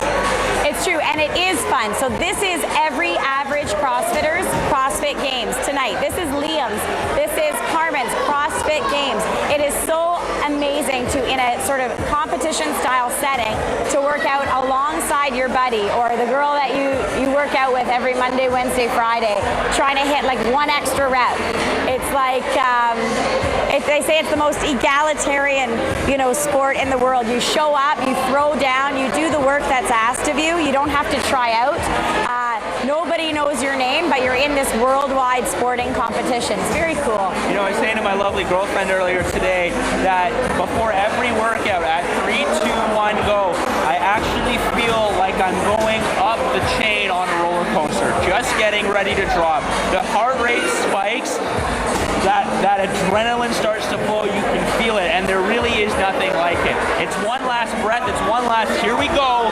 It's true, and it is fun. So this is every average CrossFitter's CrossFit Games tonight. This is Liam's. This is Carmen's CrossFit Games. It is so amazing to, in a sort of competition-style setting, to work out alongside your buddy or the girl that you work out with every Monday, Wednesday, Friday, trying to hit like one extra rep. It's like, they say it's the most egalitarian, sport in the world. You show up, you throw down, you do the work that's asked of you. You don't have to try out. Nobody knows your name, but you're in this worldwide sporting competition. It's very cool. I was saying to my lovely girlfriend earlier today that before every workout at 3, 2, 1, go, I actually feel like I'm going up the chain on a roller coaster, just getting ready to drop. The heart rate spikes. That adrenaline starts to flow, you can feel it, and there really is nothing like it. It's one last breath, it's one last, here we go,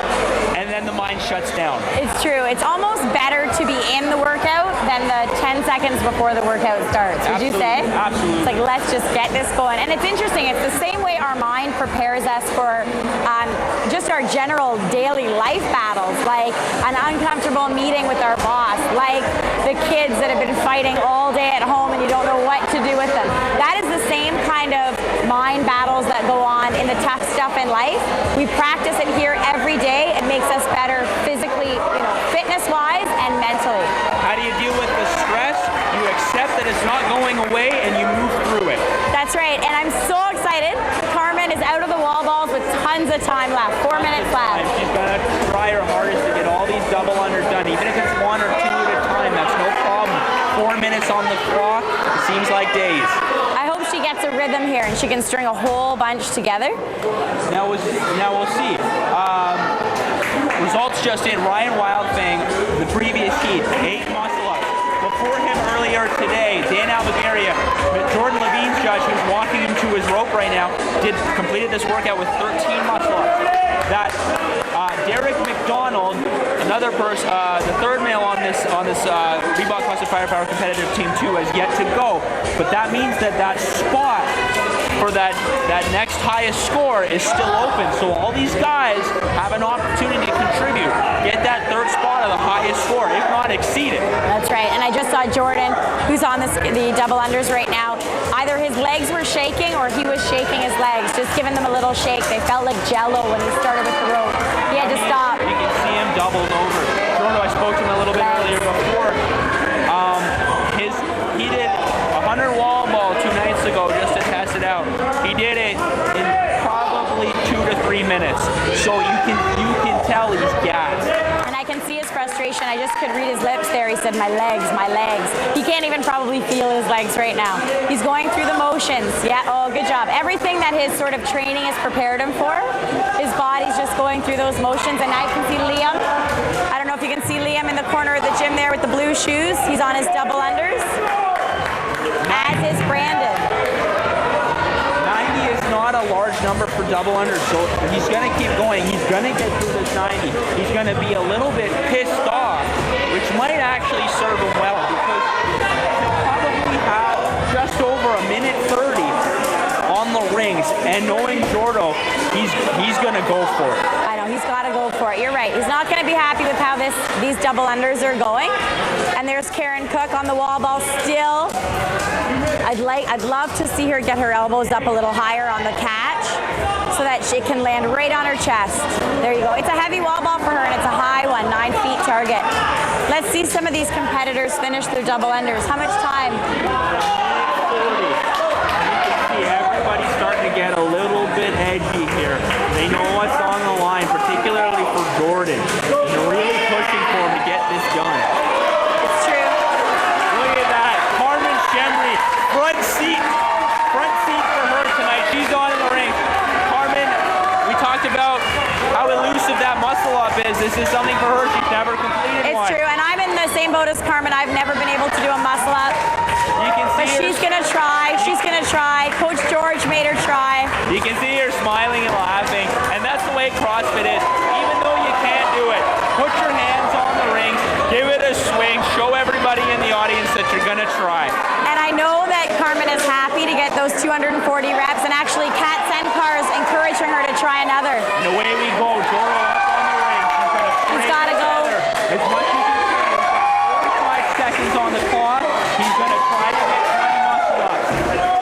and then the mind shuts down. It's true. It's almost better to be in the workout than the 10 seconds before the workout starts. Would you say? Absolutely. It's like, let's just get this going. And it's interesting, it's the same way our mind prepares us for just our general daily life battles, like an uncomfortable meeting with our boss, like the kids that have been fighting all day at home and you don't know what to do with them. That is the same kind of mind battles that go on in the tough stuff in life. We practice it here every day. It makes us better physically, fitness-wise and mentally. How do you deal with the stress? You accept that it's not going away and you move through it. That's right, and I'm so excited. Carmen is out of the wall balls with tons of time left, 4 minutes left. And she's going to try her hardest to get all these double unders done, even if it's 1 or 2 at a time. That's no problem. 4 minutes on the clock, it seems like days. I hope she gets a rhythm here and she can string a whole bunch together. Now we'll see. Results just in. Ryan Wildfang, the previous heat, 8 muscle-ups. Before him earlier today, Dan Albuquerque, Jordan Levine's judge, who's walking him to his rope right now, completed this workout with 13 muscle-ups. That Derek McDonald, another person, the third male on this Reebok Crossfit Firepower competitive team 2, has yet to go. But that means that spot for that next highest score is still open. So all these guys have an opportunity to contribute, get that third spot of the highest score, if not exceed it. That's right, and I just saw Jordan, who's on the double unders right now. Either his legs were shaking or he was shaking his legs, just giving them a little shake. They felt like jello when he started with the rope. He had to stop. You can see him doubled over. Jordan, I spoke to him a little bit earlier before. He did 100 wall ball 2 nights ago just to test it out. He did it in probably 2 to 3 minutes. So you can tell he's gassed. And I can see his frustration. I just could read his lips there. He said, my legs, my legs. He can't even probably feel his legs right now. He's going through the motions. Yeah, oh, good job. Everything that his sort of training has prepared him for, his body's just going through those motions. And now you can see Liam. I don't know if you can see Liam in the corner of the gym there with the blue shoes. He's on his double unders. As is Brandon. 90 is not a large number for double unders, so he's going to keep going. He's going to get through this 90. He's going to be a little bit pissed off, which might actually serve him well, because he'll probably have just over 1:30 on the rings, and knowing Jordo, he's going to go for it. I know, he's got to go for it. You're right. He's not going to be happy with how these double unders are going. And there's Karen Cook on the wall ball still. I'd love to see her get her elbows up a little higher on the catch so that she can land right on her chest. There you go. It's a heavy wall ball for her, and it's a high one, 9 feet target. Let's see some of these competitors finish their double unders. How much time? 40. You can see everybody's starting to get a little bit edgy here. They know what's on the line, particularly for Jordan. They're really pushing for him to get this done. It's true. Look at that. Carmen Shemry, front seat for her tonight. She's on in the ring. Carmen, we talked about how elusive that muscle up is. This is something for her. She's never completed one. It's true, and I'm in the same boat as Carmen. I've never been able to do a muscle up. You can see but she's going to try. She's going to try. Coach George made her try. You can see her smiling and laughing, and that's the way CrossFit is. Even though you can't do it, put your hands on the rings, give it a swing, show everybody in the audience that you're going to try. And I know that Carmen is happy to get those 240 reps, and actually Kat Senkar is encouraging her to try another. And away we go. Jordan up on the ring. He's got to go. As much as he can. He's got 45 seconds on the clock. He's going to try to get 20 muscle ups.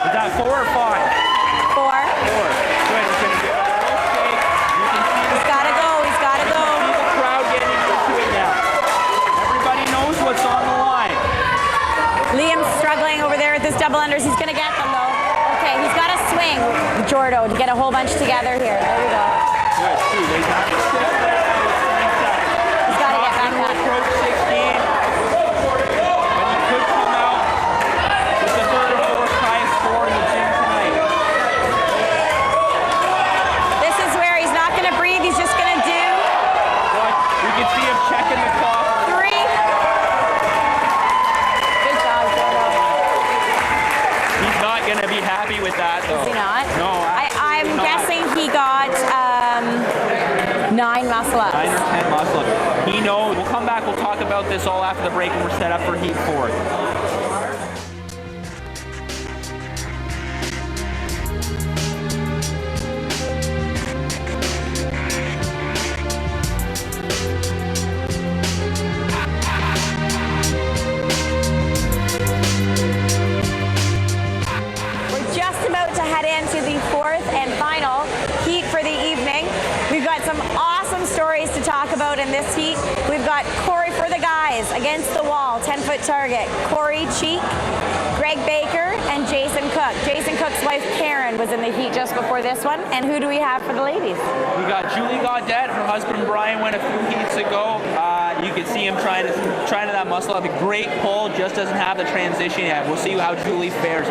Is that 4 or 5? 4. 4. Good. He's going to get a little shake. You can see He's got to go. He's got to go. You can see the crowd getting into it now. Everybody knows what's on the line. Liam's struggling over there with his double unders. He's going to get them, though. Okay, he's got to swing, Jordo, to get a whole bunch together here. There we go. Good. He's got to get back up. Approach 16. But he could come out with the third or fourth highest score in the gym tonight. This is where he's not going to breathe. He's just going to do. But you can see him checking the clock. 3. Good job, Jordo. He's not going to be happy with that, though. Is he not? No. I'm guessing he got 9 muscle ups. 9 or 10 muscle ups. He knows. We'll come back. We'll talk about this all after the break when we're set up for Heat 4. We're just about to head into the 4th and final heat for the evening. We've got some awesome stories to talk about in this heat. We've got Corey for the guys against the wall, 10-foot target. Corey Cheek, Greg Baker, and Jason Cook. Jason Cook's wife Karen was in the heat just before this one. And who do we have for the ladies? We got Julie Gaudette. Her husband Brian went a few heats ago. You can see him trying to that muscle up. A great pull, just doesn't have the transition yet. We'll see how Julie fares.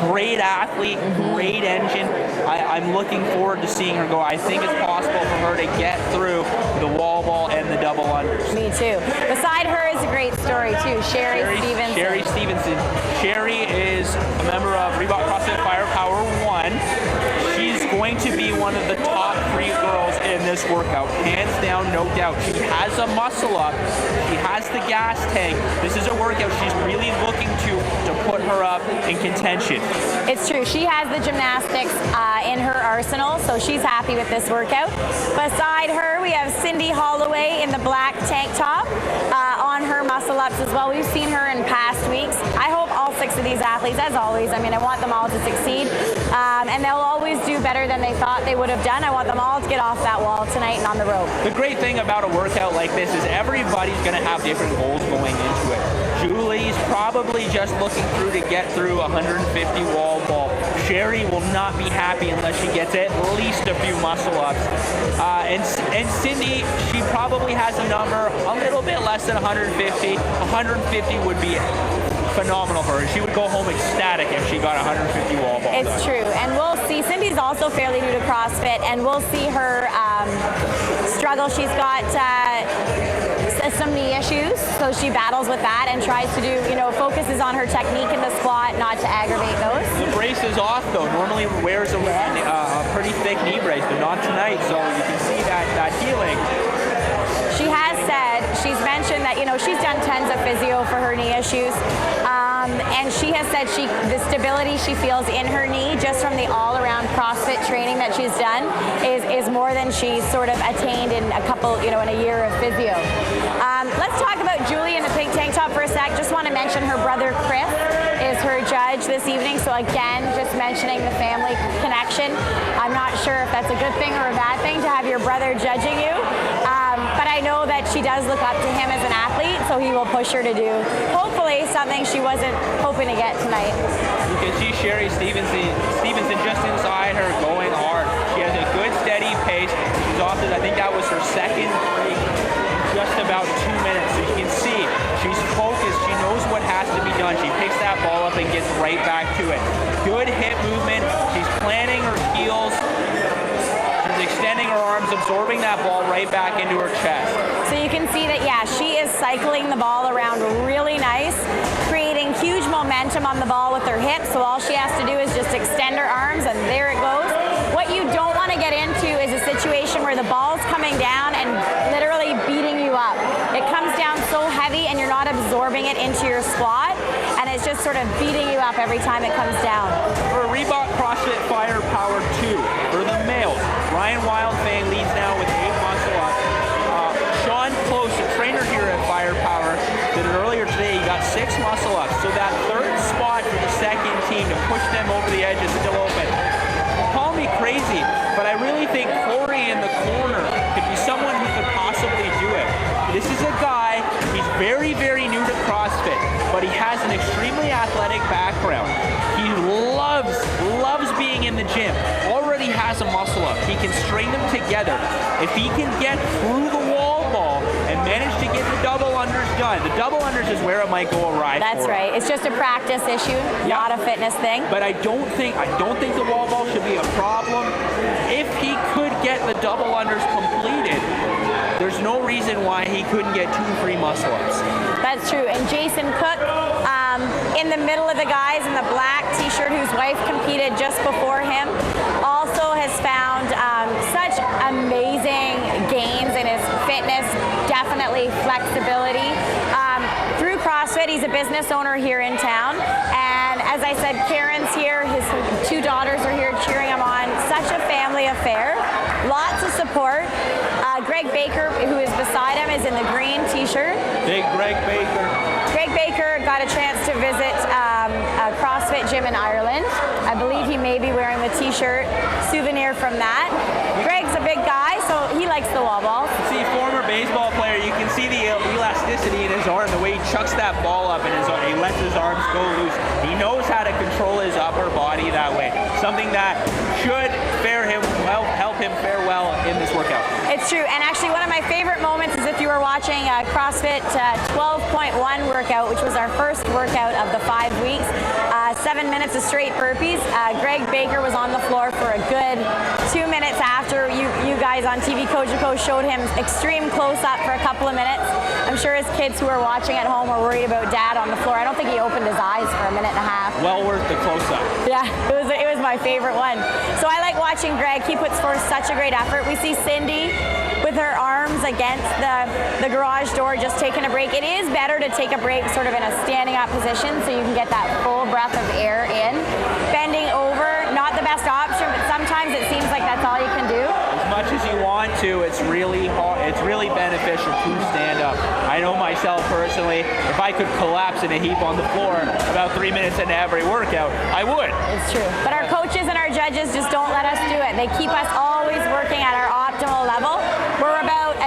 Great athlete, great engine. I'm looking forward to seeing her go. I think it's possible for her to get through the wall ball and the double unders. Me too. Beside her is a great story too, Sherry Stevenson. Sherry Stevenson. Sherry is a member of Reebok CrossFit Firepower 1. She's going to be one of the top 3 girls in this workout, hands down, no doubt. She has a muscle up, she has the gas tank. This is a workout she's really looking to put her up in contention. It's true, she has the gymnastics in her arsenal, so she's happy with this workout. Beside her, we have Cindy Holloway in the black tank top on her muscle ups as well. We've seen her in past weeks. I hope all 6 of these athletes, as always, I mean, I want them all to succeed, and they'll always do better than they thought they would have done. I want them all to get off that wall tonight and on the rope. The great thing about a workout like this is everybody's going to have different goals going into it. Julie's probably just looking through to get through 150 wall ball. Sherry will not be happy unless she gets at least a few muscle ups. And Cindy, she probably has a number a little bit less than 150. 150 would be phenomenal for her. She would go home ecstatic if she got 150 wall ball. It's true, and we'll see. Cindy's also fairly new to CrossFit, and we'll see her struggle. She's got some knee issues, so she battles with that and tries to do, focuses on her technique in the squat, not to aggravate those. The brace is off though. Normally wears a pretty thick knee brace, but not tonight, so you can see that healing. She has said, she's mentioned that, she's done tons of physio for her knee issues. And she has said the stability she feels in her knee just from the all-around CrossFit training that she's done is more than she's sort of attained in in a year of physio. Let's talk about Julie in the pink tank top for a sec. Just want to mention her brother Chris is her judge this evening. So again, just mentioning the family connection. I'm not sure if that's a good thing or a bad thing to have your brother judging you. But I know that she does look up to him as an athlete, so he will push her to do, hopefully, something she wasn't hoping to get tonight. You can see Sherry Stevenson just inside her going hard. She has a good, steady pace. She's off to, I think that was her second break in just about 2 minutes. So you can see she's focused. She knows what has to be done. She picks that ball up and gets right back to it. Good hip movement. She's planting her heels. Extending her arms, absorbing that ball right back into her chest. So you can see that, she is cycling the ball around really nice, creating huge momentum on the ball with her hips. So all she has to do is just extend her arms, and there it goes. What you don't want to get into is a situation where the ball's coming down and literally beating you up. It comes down so heavy and you're not absorbing it into your squat, and it's just sort of beating you up every time it comes down. For Reebok CrossFit Firepower 2, for the males, Ryan Wildfang leads now with 8 muscle ups. Sean Close, a trainer here at Firepower, did it earlier today. He got 6 muscle ups. So that third spot for the second team to push them over the edge is still open. Call me crazy, but I really think Corey in the corner could be someone who could possibly do it. This is a guy, he's very, very new to CrossFit, but he has an extremely athletic background. He loves being in the gym. Already has a muscle up. He can string them together. If he can get through the wall ball and manage to get the double unders done, the double unders is where it might go awry. That's right. It's just a practice issue, not a fitness thing. But I don't think the wall ball should be a problem. If he could get the double unders completed, there's no reason why he couldn't get 2-3 muscle ups. That's true. And Jason Cook, in the middle of the guys in the black t-shirt, whose wife competed just before him, also has found such amazing gains in his fitness, definitely flexibility. Through CrossFit, he's a business owner here in town. And as I said, Karen's here. His 2 daughters are here cheering him on. Such a family affair. Lots of support. Greg Baker, who is beside him, is in the green t-shirt. Big Greg Baker. Greg Baker got a chance to visit CrossFit gym in Ireland. I believe he may be wearing the t-shirt souvenir from that. Greg's a big guy, so he likes the wall balls. See, former baseball player, you can see the elasticity in his arm, the way he chucks that ball up and he lets his arms go loose. He knows how to control his upper body that way. Something that should help him fare well in this workout. It's true, and actually one of my favorite moments is if you were watching a CrossFit 12.1 workout, which was our first workout of the 5 weeks. 7 minutes of straight burpees. Greg Baker was on the floor for a good 2 minutes after you guys on TV Cogeco showed him extreme close-up for a couple of minutes. I'm sure his kids who are watching at home are worried about Dad on the floor. I don't think he opened his eyes for a minute and a half. Well worth the close-up. Yeah, it was my favorite one. So I like watching Greg. He puts forth such a great effort. We see Cindy with her arms against the garage door just taking a break. It is better to take a break sort of in a standing up position so you can get that full breath of air in. Bending over, not the best option, but sometimes it seems like that's all you can do. As much as you want to, it's really hard, it's really beneficial to stand up. I know myself personally, if I could collapse in a heap on the floor about 3 minutes into every workout, I would. It's true. But our coaches and our judges just don't let us do it. They keep us always working at our optimal level. We're about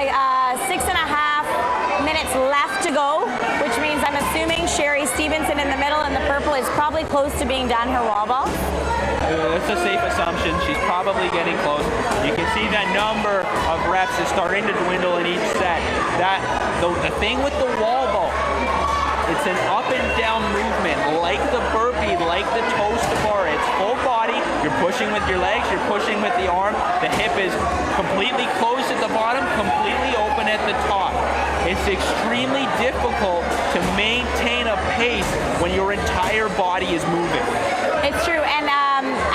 6.5 minutes left to go, which means I'm assuming Sherry Stevenson in the middle in the purple is probably close to being done her wall ball. That's a safe assumption. She's probably getting close. You can see that number of reps is starting to dwindle in each set. The thing with the wall ball, it's an up and down movement, like the burpee, like the toes to bar. It's full body. You're pushing with your legs. You're pushing with the arm. The hip is completely closed at the bottom, completely open at the top. It's extremely difficult to maintain a pace when your entire body is moving. It's true, and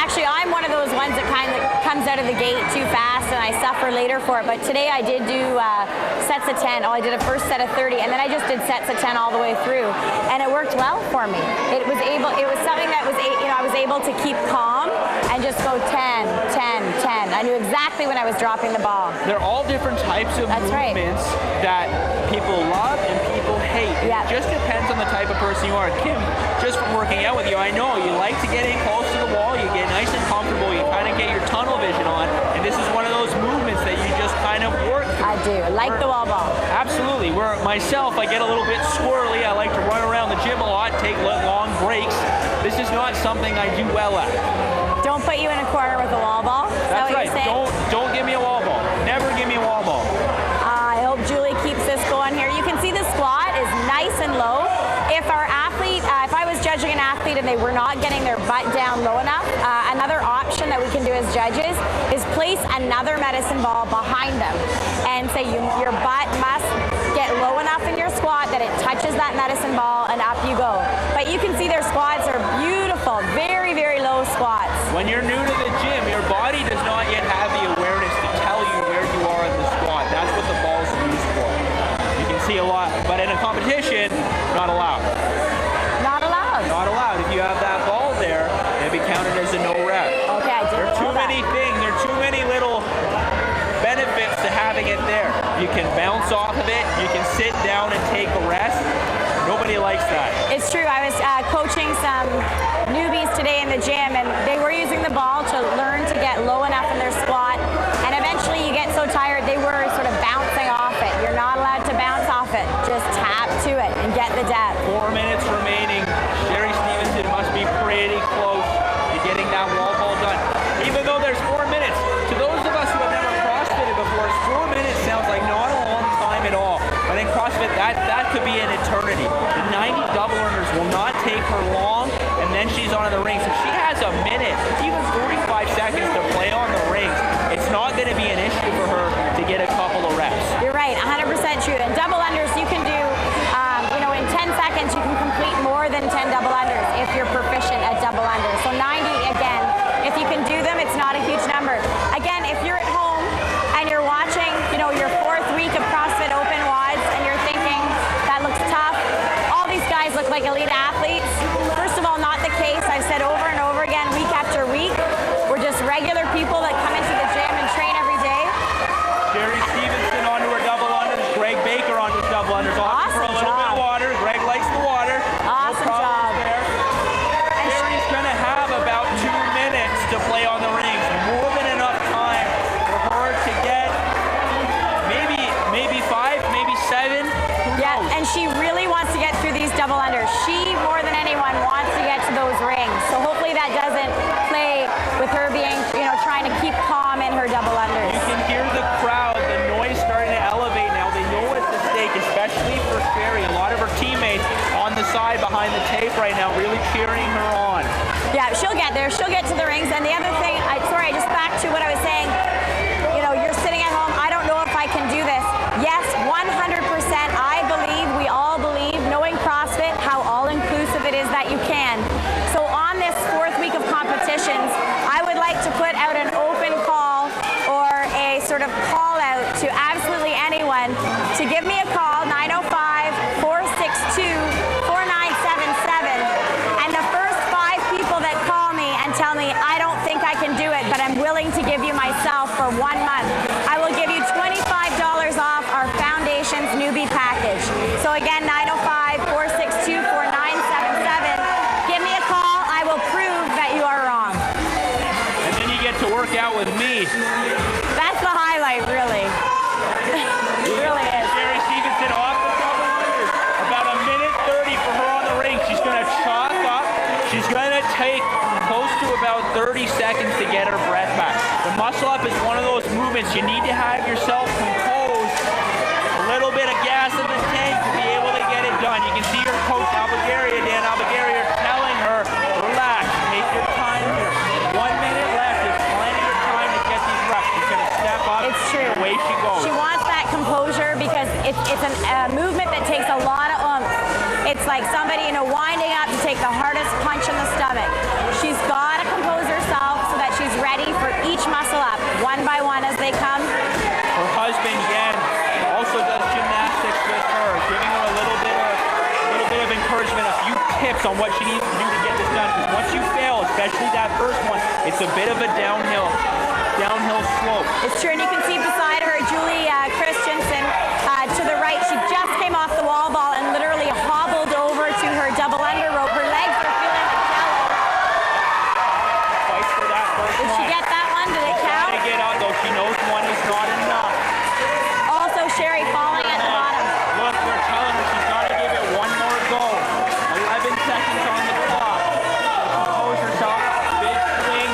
actually I'm one of those ones that kind of comes out of the gate too fast and I suffer later for it, but today I did do sets of 10. I did a first set of 30 and then I just did sets of 10 all the way through, and it worked well for me. It was something that was, I was able to keep calm and just go 10, 10, 10. I knew exactly when I was dropping the ball. They're all different types of movements that people love and people hate. Yeah. It just depends on the type of person you are. Kim, just from working out with you, I know you like to get in close to the wall, you get nice and comfortable, you kind of get your tunnel vision on, and this is one of those movements that you just kind of work through. I do, like the wall ball. Absolutely. Where myself, I get a little bit squirrely, I like to run around the gym a lot, take long breaks. This is not something I do well at. Don't put you in a corner with a wall ball. That's right. Don't give me a wall ball. Never give me a wall ball. I hope Julie keeps this going here. You can see the squat is nice and low. If our athlete, if I was judging an athlete and they were not getting their butt down low enough, another option that we can do as judges is place another medicine ball behind them and say your butt must get low enough in your squat that it touches that medicine ball and up you go. But you can see their squats are beautiful, very, very low squats. When you're new to the gym, your body does not yet have the awareness to tell you where you are in the squat. That's what the ball's used for. You can see a lot, but in a competition, not allowed. Not allowed? Not allowed. If you have that ball there, it'll be counted as a no rep. Okay, I didn't know that. There are too many things, there are too many little benefits to having it there. You can bounce off of it, you can sit down and take a rest. Nobody likes that. It's true. I was coaching some newbies today in the gym, and they were using the ball to learn to get low enough in their squat, and eventually you get so tired they were sort of bouncing off it. You're not allowed to bounce off it. Just tap to it and get the depth. 4 minutes remaining. Sherry Stevenson must be pretty close to getting that wall ball done. Even though there's 4 minutes, to those of us who have never CrossFitted before, 4 minutes sounds like not a long time at all. But in CrossFit, that could be an eternity. The 90 double unders will not take her long, and then she's on the rings. If she has a minute, even 45 seconds to play on the rings, it's not going to be an issue for her to get a couple of reps. You're right, 100% true. And double unders you can do, in 10 seconds you can complete more than 10 double unders if you're proficient at double unders. So 90, again, if you can do them, it's not a huge number. Again, if you're at home and you're watching, your 4th week of CrossFit Open WODs and you're thinking, that looks tough, all these guys look like elite athletes. First of all, not the case. I've said over and over again, week after week, we're just regular people that come into the gym and train every day. Sherry Stevenson onto her double unders, Greg Baker onto his double unders. Awesome for a little bit of water. Greg likes the water. Awesome job. There. she, more than anyone, wants to get to those rings. So hopefully that doesn't play with her being, trying to keep calm in her double unders. You can hear the crowd, the noise starting to elevate now. They know what's at stake, especially for Sherry. A lot of her teammates on the side behind the tape right now really cheering her on. Yeah, she'll get there. She'll get to the rings. And the other thing, just back to what I was saying, you're sitting at home, I don't know if I can do this. Yes, 100%, I believe, we all believe, knowing CrossFit, how all-inclusive it is that you can. So on this 4th week of competitions, I would like to put out an open call or a sort of call out to absolutely anyone to give me a call, 905-462-4977. And the first 5 people that call me and tell me, I don't think I can do it, but I'm willing to give you myself for 1 month, I will give you $25 off our Foundations newbie package. So again, 905-462-4977. Give me a call. I will prove that you are wrong. And then you get to work out with me. That's the highlight, really. It really is. Sherry Stevenson off the double unders. About a minute 30 for her on the ring. She's going to chalk up. She's going to take close to about 30 seconds to get her breath back. The muscle up is one of those movements. You need to have yourself composed. A little bit of gas in the tank to be able to get it done. You can see her coach, Dan Albuquerque, telling her, relax, take your time here. 1 minute left. There's plenty of time to get these reps. She's going to step up. It's true. Away she goes. She wants that composure because it's a movement that takes a lot of oomph. It's like somebody, winding up to take the hardest punch in the stomach. She's got to compose herself so that she's ready for each muscle up, one by one as they come. Her husband, Yen, also does gymnastics with her, giving her a little bit of encouragement, a few tips on what she needs to do to get this done. Because once you fail, especially that first one, it's a bit of a downhill slope. It's true, and you can see beside her, Julie Christensen, to the right. She just came off the wall ball and literally hobbled over to her double under rope. Her legs are feeling jello. Fights for that first Did one. she get that one? Did it count? Trying to get on, though. She knows one is not enough. Also, Sherry falling at the bottom. Look, they're telling her she's got to give it one more go. 11 seconds on the clock. Compose herself. Big swing.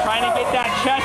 Trying to get that chest